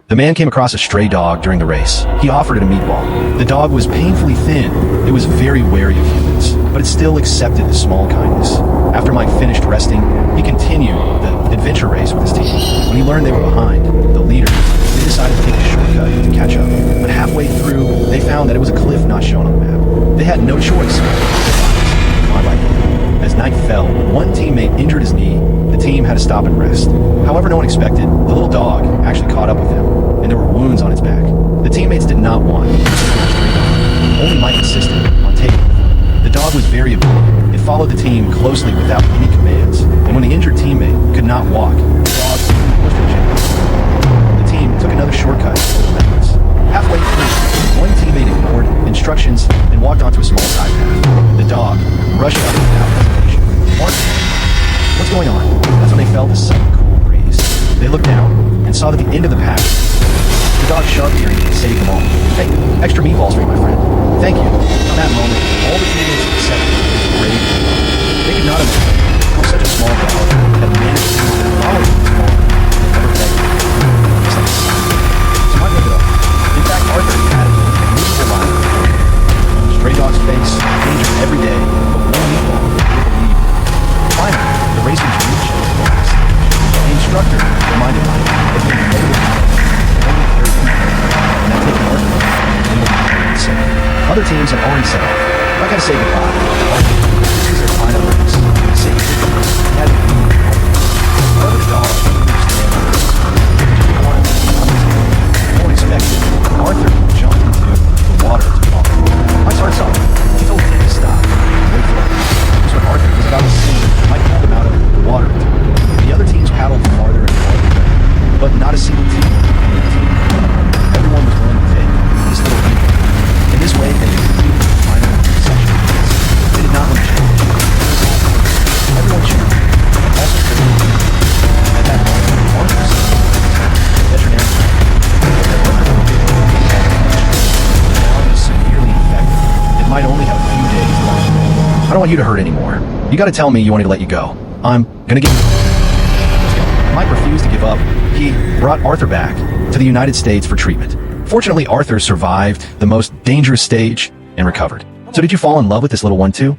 The man came across a stray dog during the race. He offered it a meatball. The dog was painfully thin. It was very wary of humans, but it still accepted the small kindness. After Mike finished resting, he continued the adventure race with his team. When he learned they were behind, the leaders, they decided to take a shortcut to catch up. But halfway through, they found that it was a cliff not shown on the map. They had no choice. As night fell, one teammate injured his knee. The team had to stop and rest. However, no one expected, the little dog actually caught up with them, and there were wounds on its back. The teammates did not want it. Only Mike insisted on taking it. The dog was very able. It followed the team closely without any commands, and when the injured teammate could not walk, the dog pushed it gently. The team took another shortcut over the mountains. Halfway through, one teammate ignored instructions and walked onto a small side path. The dog rushed up without hesitation. What's going on? That's when they felt a sudden cool breeze. They looked down and saw that the end of the path, the dog's sharp hearing saved them all. Hey, extra meatballs for you, my friend. Thank you. From that moment, all the teammates accepted his brave. They could not imagine how such a small dog had managed to follow them small and never begged them. Just like a son. So Mike looked it up. In fact, Arthur had a movable line. Stray dog's face, danger every day, but one meatball, they believed. Finally, the race was reached at last. The instructor reminded Mike that he had only carried him, and that taking Arthur they would be safe. Other teams had already set off. I gotta say goodbye. This was their final race. Say goodbye. They had to be however, the dog no one expected Arthur jumped into the water to fall. Mike started something. He told him to stop. Wait for it. Just when Arthur was about to sink, Mike pulled him out of the water. The other teams paddled farther and farther, but not a single team. Everyone was willing to take this little leap. In this way, they completed the final section. They did not want to change. Everyone cheered. Also cheered. At that moment, Arthur said, veterinarian. Now he's severely infected. It might only have a few days left. I don't want you to hurt anymore. You gotta tell me you want me to let you go. I'm gonna get... Mike refused to give up. He brought Arthur back to the United States for treatment. Fortunately, Arthur survived the most dangerous stage and recovered. So did you fall in love with this little one too?